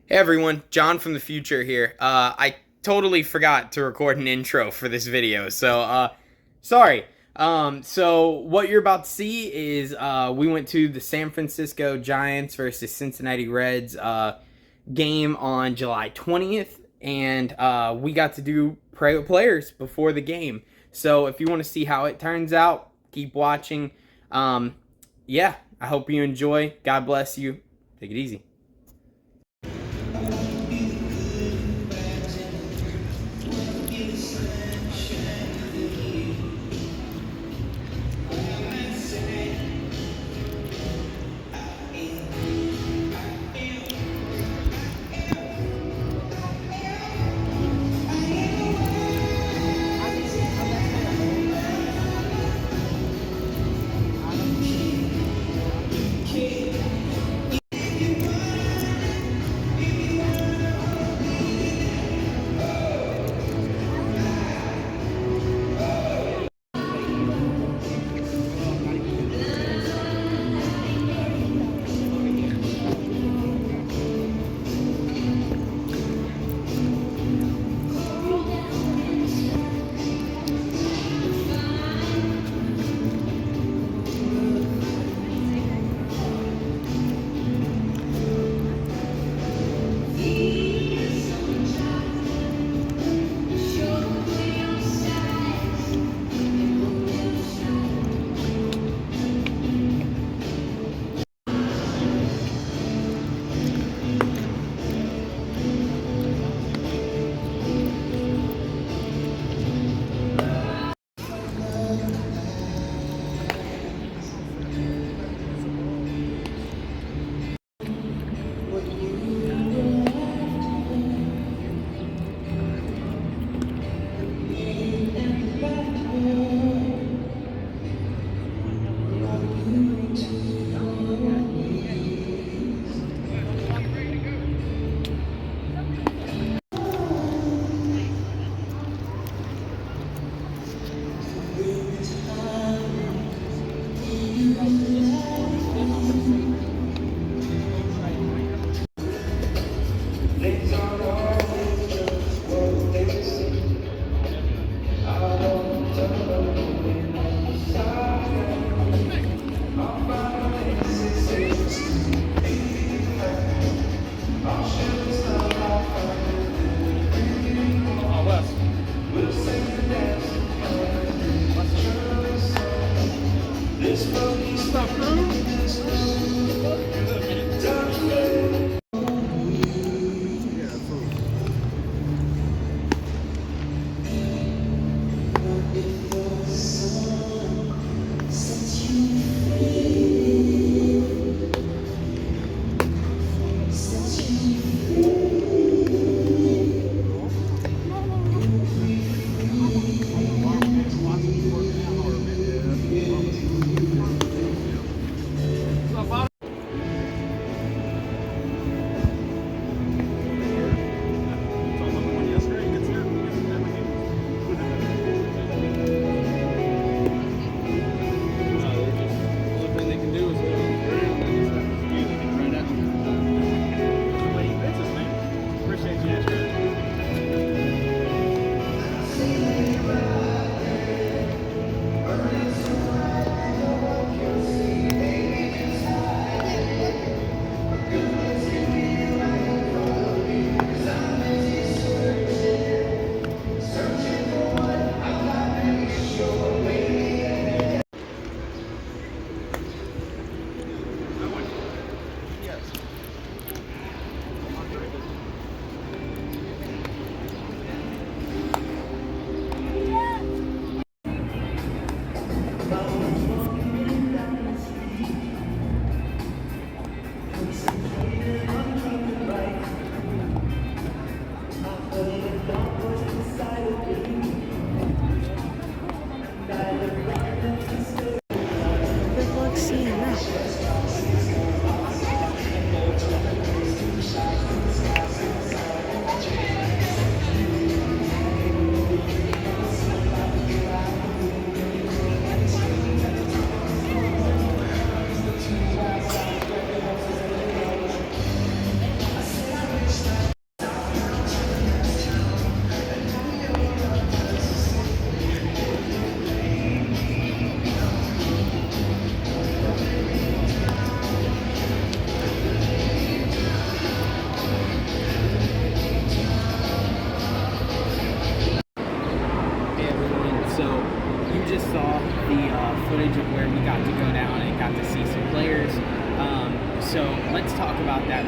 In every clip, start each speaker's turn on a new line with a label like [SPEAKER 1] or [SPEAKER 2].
[SPEAKER 1] Hey everyone, John from the future here. I totally forgot to record an intro for this video, so sorry. So what you're about to see is we went to the San Francisco Giants versus Cincinnati Reds game on July 20th, and we got to do pray with players before the game. So if you want to see how it turns out, keep watching. Yeah, I hope you enjoy. God bless you. Take it easy.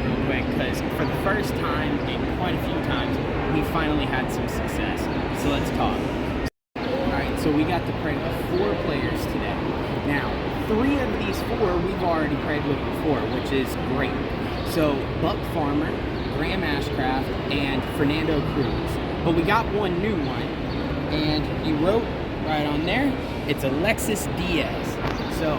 [SPEAKER 1] real quick, because for the first time in quite a few times, we finally had some success. So let's talk. Alright, so we got to pray with 4 players today. Now, 3 of these 4 we've already prayed with before, which is great. So, Buck Farmer, Graham Ashcraft, and Fernando Cruz. But we got one new one, and he wrote right on there, it's Alexis Diaz. So,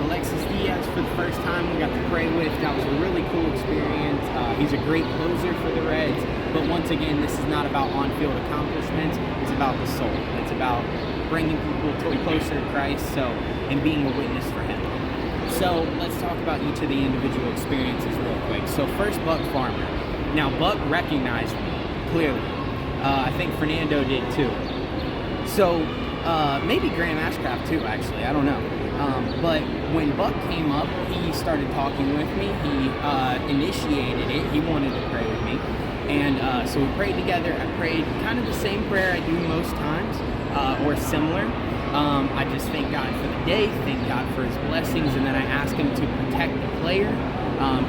[SPEAKER 1] Alexis Diaz for the first time we got to pray with. That was a really cool experience. He's a great closer for the Reds, but once again, this is not about on-field accomplishments. It's about the soul. It's about bringing people closer to Christ, and being a witness for Him. So let's talk about each of the individual experiences real quick. So first, Buck Farmer. Now, Buck recognized me clearly. I think Fernando did too. So maybe Graham Ashcraft too, actually. I don't know. But when Buck came up, he started talking with me. He initiated it. He wanted to pray with me. And so we prayed together. I prayed kind of the same prayer I do most times, or similar. I just thank God for the day, thank God for His blessings, and then I ask Him to protect the player,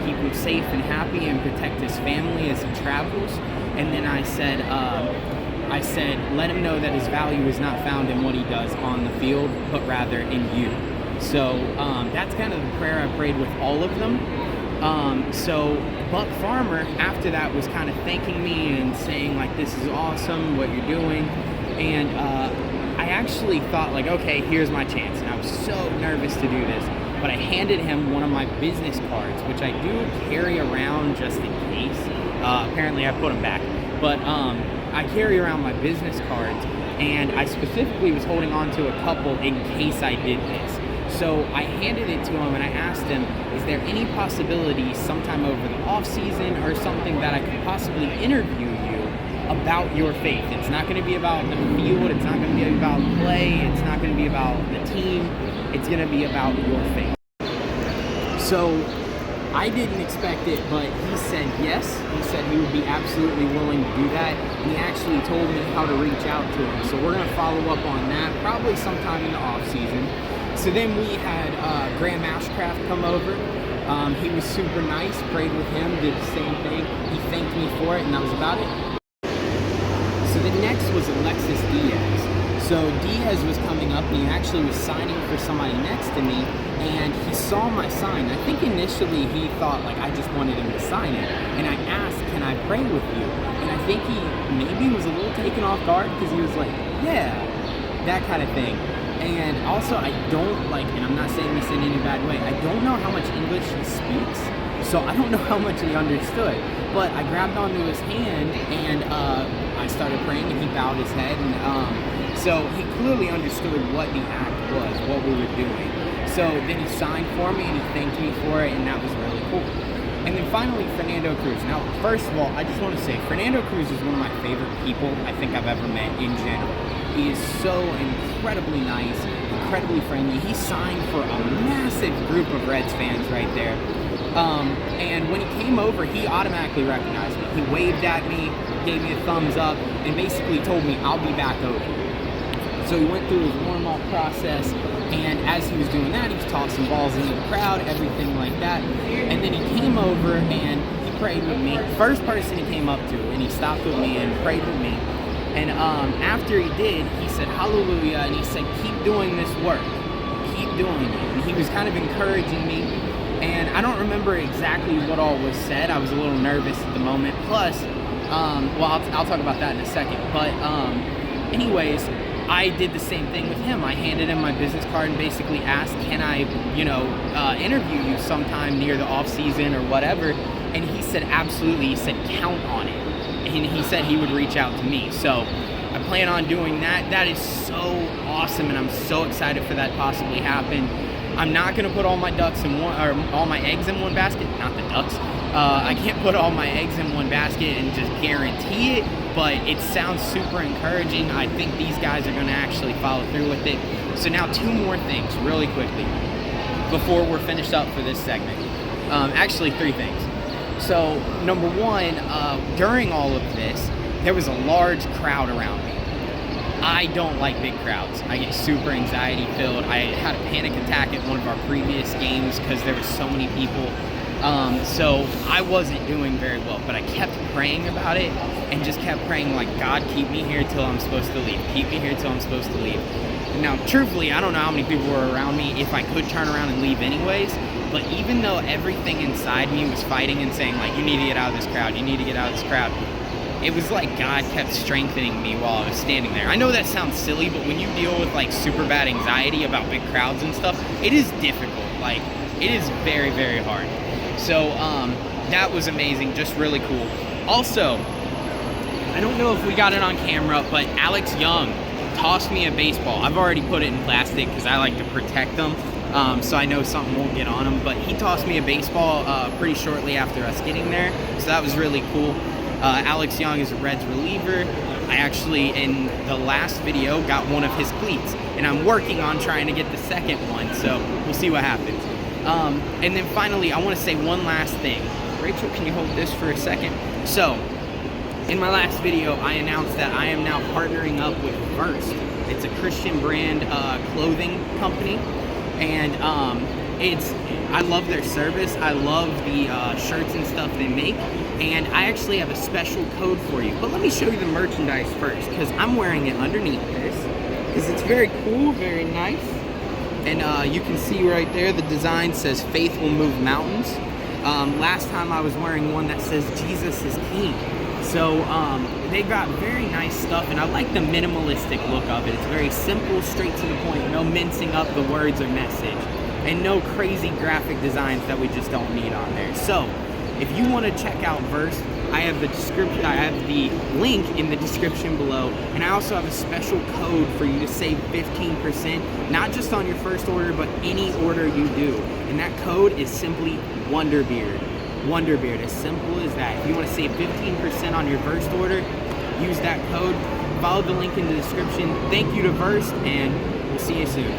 [SPEAKER 1] keep him safe and happy, and protect his family as he travels. And then I said, let him know that his value is not found in what he does on the field, but rather in you. So that's kind of the prayer I prayed with all of them. So Buck Farmer, after that, was kind of thanking me and saying, like, this is awesome, what you're doing. And I actually thought, like, okay, here's my chance. And I was so nervous to do this. But I handed him one of my business cards, which I do carry around just in case. Apparently I put them back. But I carry around my business cards, and I specifically was holding on to a couple in case I did this. So I handed it to him and I asked him, is there any possibility sometime over the off season or something that I could possibly interview you about your faith? It's not going to be about the field, it's not going to be about play, it's not going to be about the team, it's going to be about your faith. So I didn't expect it, but he said yes. He said he would be absolutely willing to do that, and he actually told me how to reach out to him. So we're going to follow up on that probably sometime in the off season. So then we had Graham Ashcraft come over. He was super nice, prayed with him, did the same thing. He thanked me for it, and that was about it. So the next was Alexis Diaz. So Diaz was coming up, and he actually was signing for somebody next to me, and he saw my sign. I think initially he thought, like, I just wanted him to sign it. And I asked, can I pray with you? And I think he maybe was a little taken off guard, because he was like, yeah, that kind of thing. And also, I don't, like, and I'm not saying this in any bad way, I don't know how much English he speaks, so I don't know how much he understood. But I grabbed onto his hand, and I started praying, and he bowed his head, and so he clearly understood what the act was, what we were doing. So then he signed for me, and he thanked me for it, and that was really cool. And then finally, Fernando Cruz. Now, first of all, I just want to say, Fernando Cruz is one of my favorite people I think I've ever met in general. He is so incredibly nice, incredibly friendly. He signed for a massive group of Reds fans right there. And when he came over, he automatically recognized me. He waved at me, gave me a thumbs up, and basically told me, I'll be back over. So he went through his warm-up process, and as he was doing that, he was tossing balls into the crowd, everything like that. And then he came over and he prayed with me. First person he came up to, and he stopped with me and prayed with me. And after he did, he said, hallelujah, and he said, keep doing this work. Keep doing it. And he was kind of encouraging me. And I don't remember exactly what all was said. I was a little nervous at the moment. Plus, I'll talk about that in a second. But anyways, I did the same thing with him. I handed him my business card and basically asked, can I, interview you sometime near the off season or whatever? And he said, absolutely. He said, count on it. And he said he would reach out to me. So I plan on doing that. That is so awesome, and I'm so excited for that to possibly happen. I'm not going to put all my all my eggs in one basket. Not the ducks. I can't put all my eggs in one basket and just guarantee it, but it sounds super encouraging. I think these guys are going to actually follow through with it. So now 2 more things really quickly before we're finished up for this segment. Actually 3 things. So number 1, during all of this, there was a large crowd around me. I don't like big crowds. I get super anxiety filled. I had a panic attack at one of our previous games because there were so many people. So I wasn't doing very well, but I kept praying about it and just kept praying like, God, keep me here till I'm supposed to leave. Keep me here till I'm supposed to leave. Now, truthfully, I don't know how many people were around me if I could turn around and leave anyways, but even though everything inside me was fighting and saying like, you need to get out of this crowd, you need to get out of this crowd, it was like God kept strengthening me while I was standing there. I know that sounds silly, but when you deal with like super bad anxiety about big crowds and stuff, it is difficult. Like, it is very, very hard. So that was amazing, just really cool. Also, I don't know if we got it on camera, but Alex Young tossed me a baseball. I've already put it in plastic because I like to protect them, so I know something won't get on them. But he tossed me a baseball pretty shortly after us getting there, so that was really cool. Alex Young is a Reds reliever. I actually, in the last video, got one of his cleats, and I'm working on trying to get the second one, so we'll see what happens. And then finally, I want to say one last thing. Rachel, can you hold this for a second? So, in my last video, I announced that I am now partnering up with Verse. It's a Christian brand clothing company, and I love their service. I love the shirts and stuff they make, and I actually have a special code for you. But let me show you the merchandise first, because I'm wearing it underneath this, because it's very cool, very nice. And you can see right there, the design says "Faith will move mountains." Last time I was wearing one that says "Jesus is King." So they got very nice stuff, and I like the minimalistic look of it. It's very simple, straight to the point, no mincing up the words or message, and no crazy graphic designs that we just don't need on there. So if you want to check out Verse, I have the link in the description below, and I also have a special code for you to save 15%, not just on your first order, but any order you do. And that code is simply Wonderbeard. Wonderbeard, as simple as that. If you want to save 15% on your first order, use that code. Follow the link in the description. Thank you to Verse, and we'll see you soon.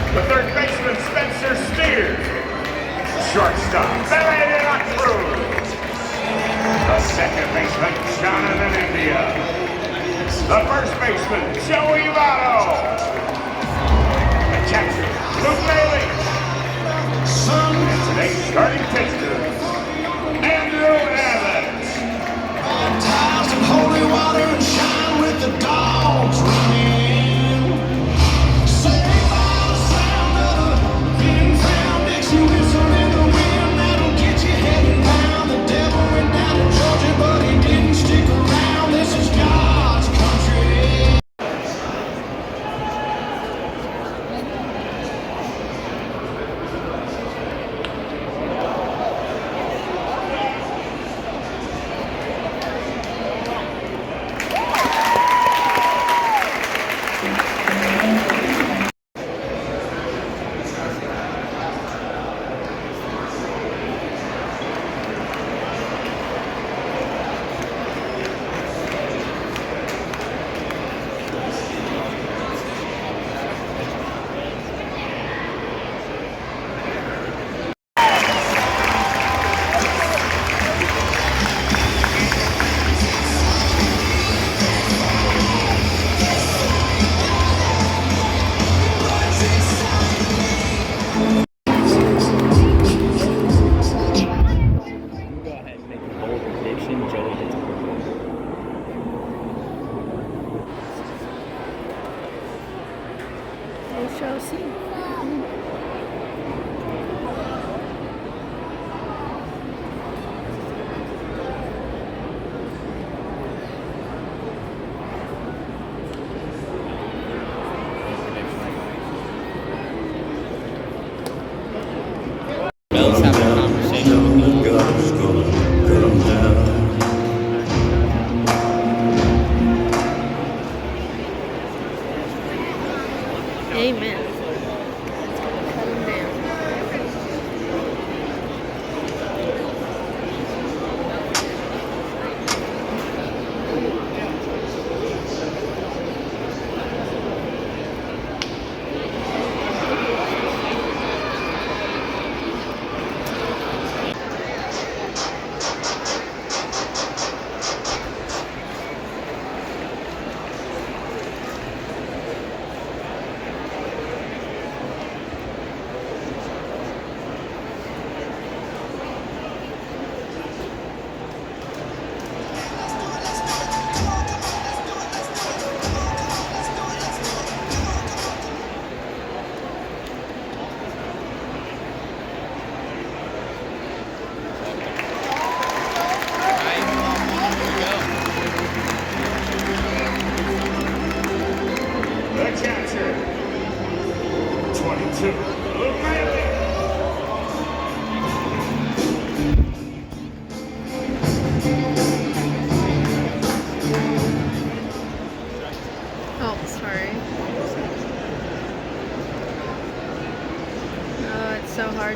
[SPEAKER 2] The third baseman, Spencer Steer. Shortstop, Belly Cruz. The second baseman, Jonathan India. The first baseman, Joey Votto. The catcher, Luke Bailey. And today's starting pitcher, Andrew Evans. Baptized in holy water and shine with the dogs running.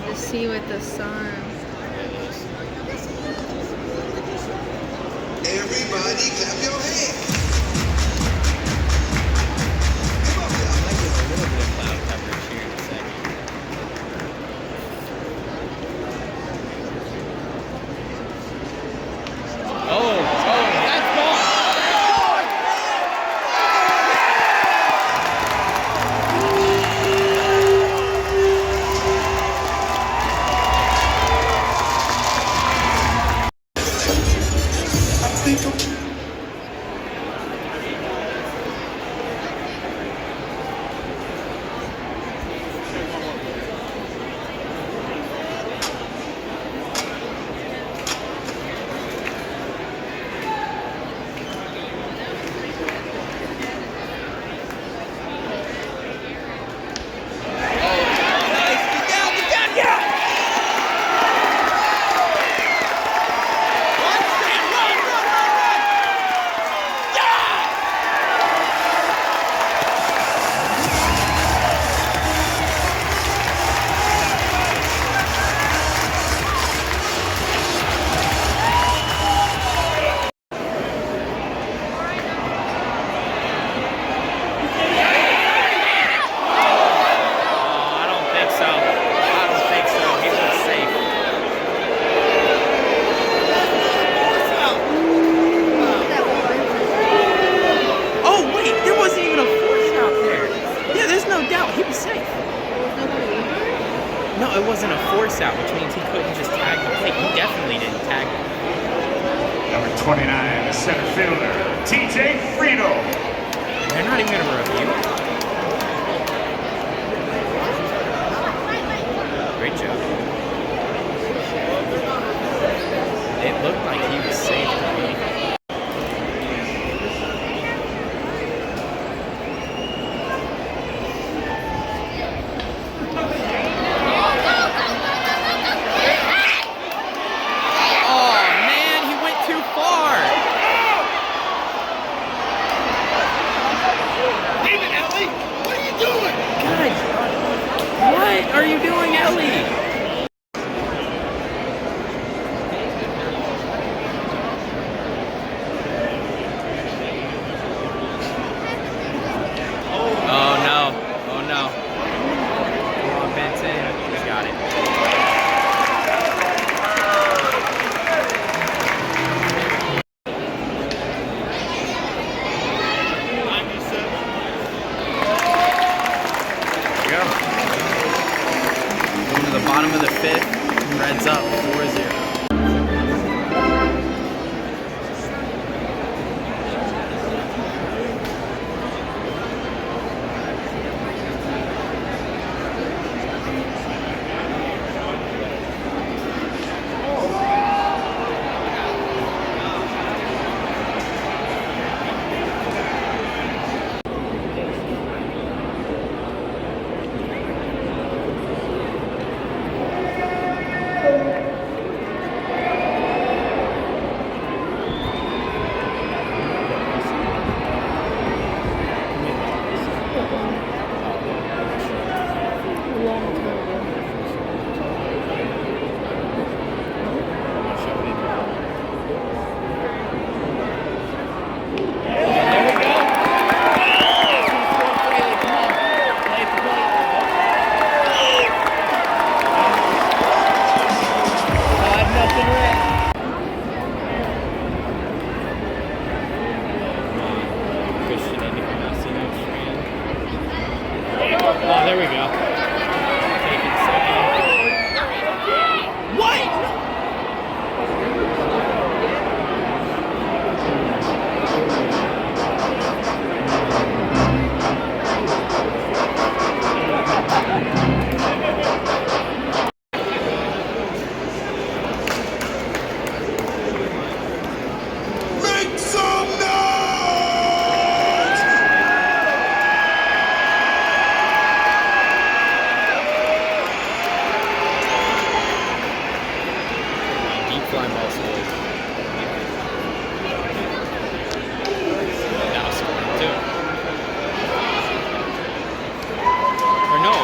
[SPEAKER 3] hard to see with the sun.
[SPEAKER 4] Everybody clap your hands.
[SPEAKER 1] I might get a little bit of cloud coverage here in a second. Oh, that's gone! It wasn't a force out, which means he couldn't just tag the plate. He definitely didn't tag it.
[SPEAKER 2] Number 29, the center fielder, TJ Friedel.
[SPEAKER 1] They're not even going to review it. Great job. It looked like he was safe to me. What are you doing, Ellie? Oh no. Oh no. Come on, Benson. He's got it. Bottom of the fifth, Reds up 4-0. Oh, there we go. Take it second. What?
[SPEAKER 4] Make some noise!
[SPEAKER 1] Deep fly ball scores. Now scoring too. Or no.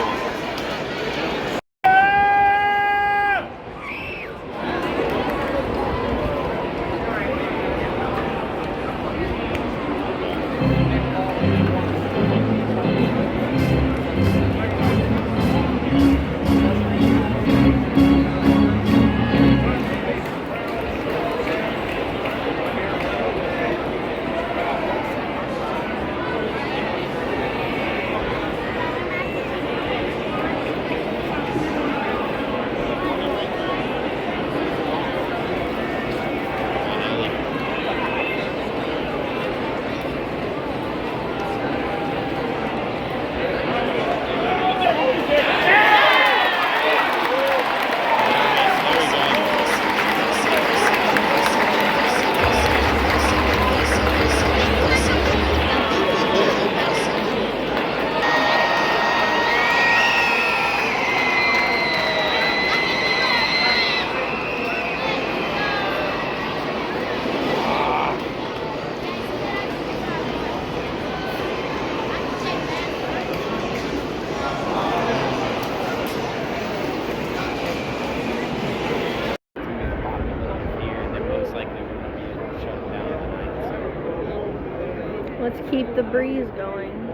[SPEAKER 3] Let's keep the breeze going.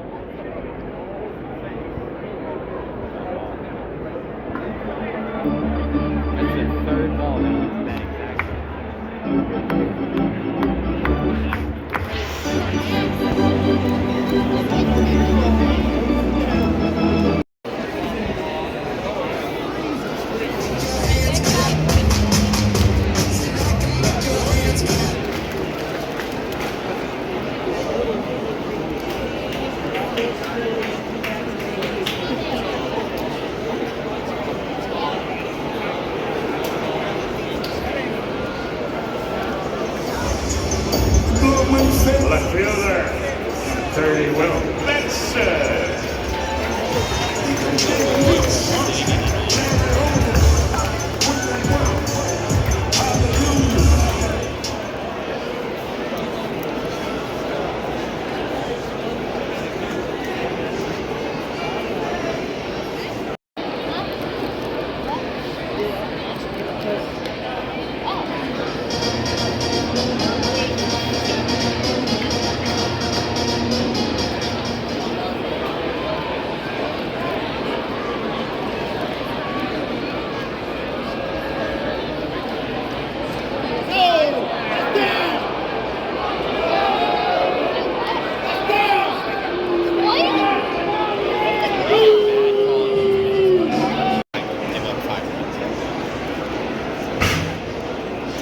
[SPEAKER 1] That's the third ball that was back,
[SPEAKER 2] Left fielder, 30 Will Benson.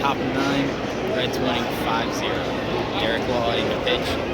[SPEAKER 1] top 9, Reds winning 5-0. Derek Law in the pitch.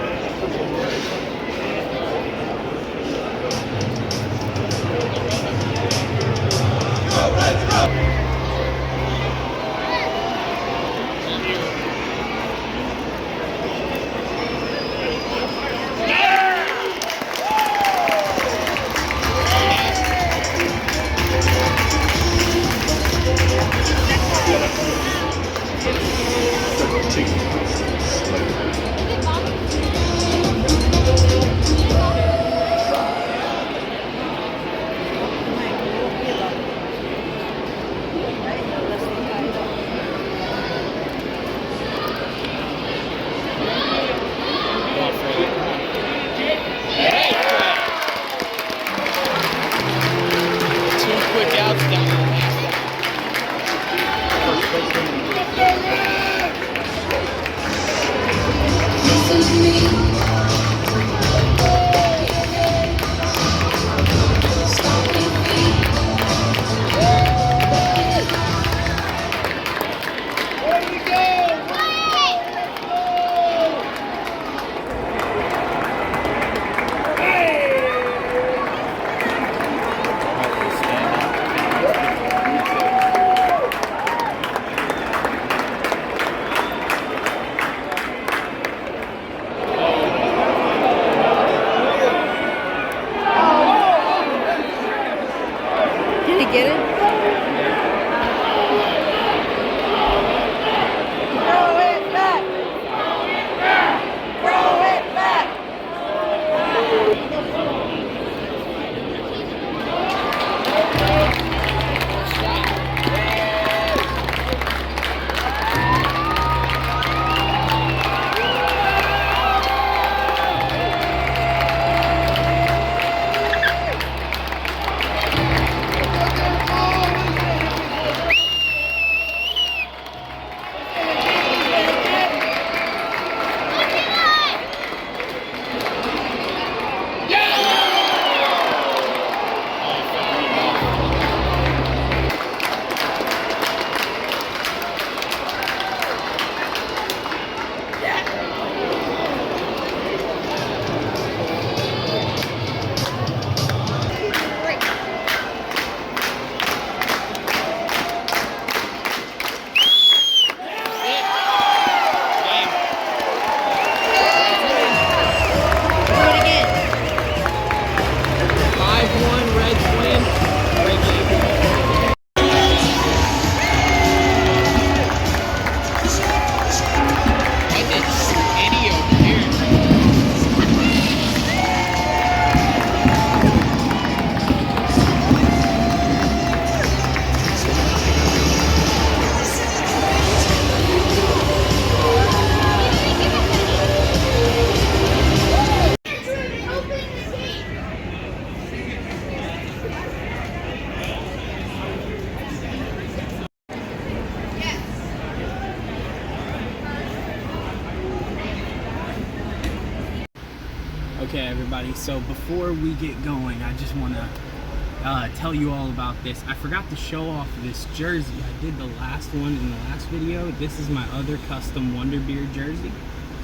[SPEAKER 1] Okay, everybody, so before we get going, I just want to tell you all about this. I forgot to show off this jersey. I did the last one in the last video. This is my other custom Wonderbeard jersey.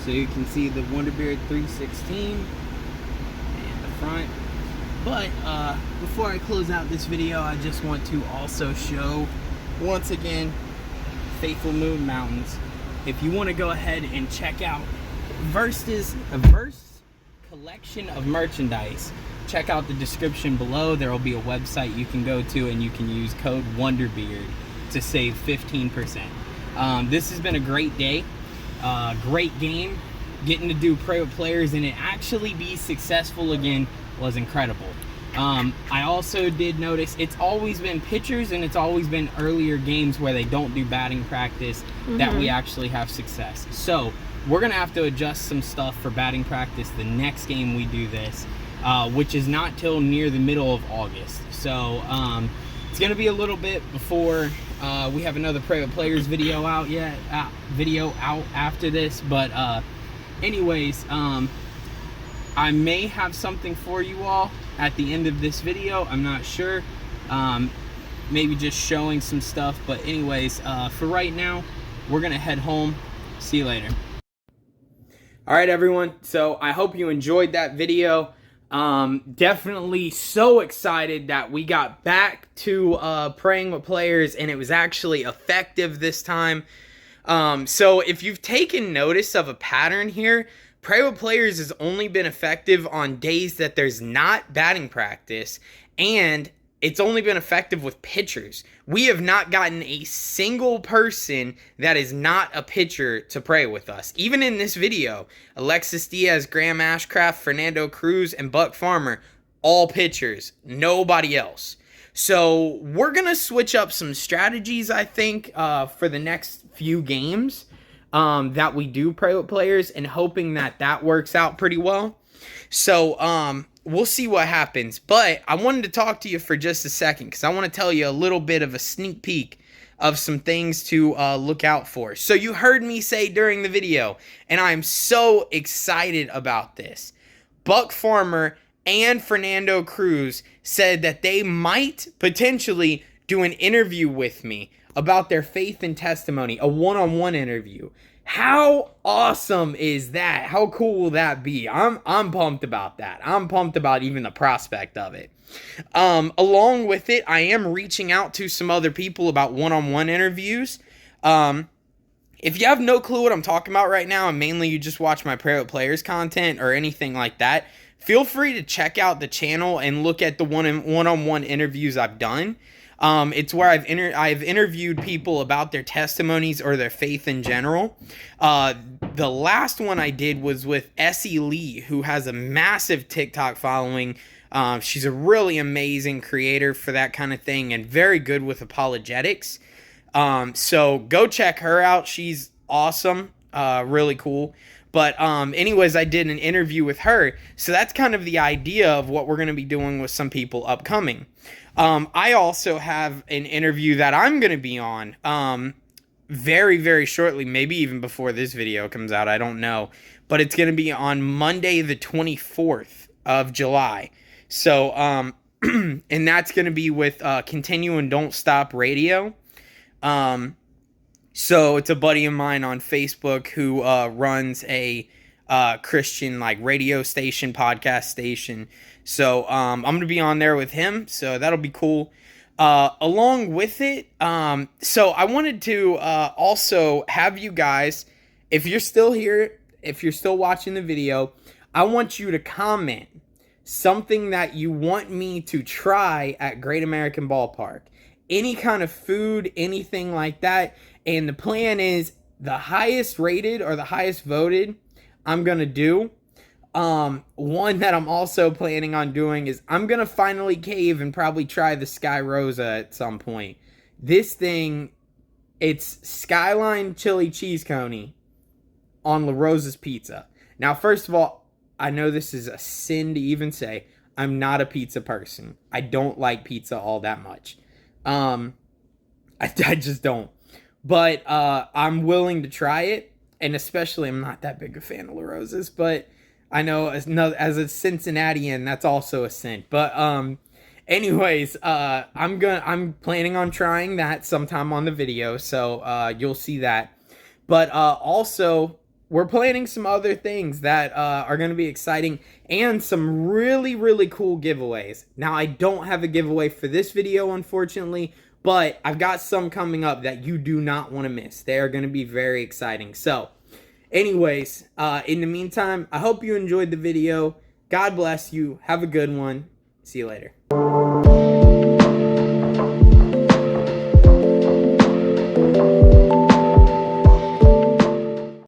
[SPEAKER 1] So you can see the Wonderbeard 316 and the front. But before I close out this video, I just want to also show, once again, Faithful Moon Mountains. If you want to go ahead and check out Verse collection of merchandise, check out the description below. There will be a website you can go to, and you can use code Wonderbeard to save 15%. This has been a great day, great game. Getting to do Pray with Players and it actually be successful again was incredible. I also did notice it's always been pitchers and it's always been earlier games where they don't do batting practice that we actually have success. So we're gonna have to adjust some stuff for batting practice the next game we do this, which is not till near the middle of August. So it's gonna be a little bit before we have another Pray with Players video out after this. But anyways, I may have something for you all at the end of this video. I'm not sure. Maybe just showing some stuff. But anyways, for right now, we're gonna head home. See you later. All right, everyone. So I hope you enjoyed that video. Definitely so excited that we got back to praying with players and it was actually effective this time. So if you've taken notice of a pattern here, Pray with Players has only been effective on days that there's not batting practice, and it's only been effective with pitchers. We have not gotten a single person that is not a pitcher to pray with us. Even in this video, Alexis Diaz, Graham Ashcraft, Fernando Cruz, and Buck Farmer, all pitchers, nobody else. So we're going to switch up some strategies, I think, for the next few games that we do Pray with Players, and hoping that that works out pretty well. So we'll see what happens. But I wanted to talk to you for just a second because I want to tell you a little bit of a sneak peek of some things to look out for. So you heard me say during the video, and I'm so excited about this. Buck Farmer and Fernando Cruz said that they might potentially do an interview with me about their faith and testimony, a one-on-one interview. How awesome is that? How cool will that be? I'm pumped about that. I'm pumped about even the prospect of it. Along with it, I am reaching out to some other people about one-on-one interviews. If you have no clue what I'm talking about right now, and mainly you just watch my Pray with Players content or anything like that, feel free to check out the channel and look at the one-on-one interviews I've done. It's where I've interviewed people about their testimonies or their faith in general. The last one I did was with Essie Lee, who has a massive TikTok following. She's a really amazing creator for that kind of thing and very good with apologetics. So go check her out. She's awesome, really cool. But anyways, I did an interview with her. So that's kind of the idea of what we're going to be doing with some people upcoming. I also have an interview that I'm going to be on very, very shortly, maybe even before this video comes out. I don't know. But it's going to be on Monday, the 24th of July. So, and that's going to be with Continue and Don't Stop Radio. So it's a buddy of mine on Facebook who runs a Christian like radio station, podcast station. So I'm going to be on there with him. So that'll be cool. Along with it, so I wanted to also have you guys, if you're still here, if you're still watching the video, I want you to comment something that you want me to try at Great American Ballpark. Any kind of food, anything like that. And the plan is the highest rated or the highest voted I'm going to do. One that I'm also planning on doing is I'm going to finally cave and probably try the Sky Rosa at some point. This thing, it's Skyline Chili Cheese Coney on La Rosa's Pizza. Now, first of all, I know this is a sin to even say. I'm not a pizza person. I don't like pizza all that much. I just don't. But I'm willing to try it. And especially, I'm not that big a fan of La Rosa's. But I know as a Cincinnatian, that's also a sin. But anyways, I'm planning on trying that sometime on the video, so you'll see that. But also, we're planning some other things that are going to be exciting, and some really, really cool giveaways. Now, I don't have a giveaway for this video, unfortunately, but I've got some coming up that you do not want to miss. They are going to be very exciting. So, anyways, in the meantime, I hope you enjoyed the video. God bless you. Have a good one. See you later.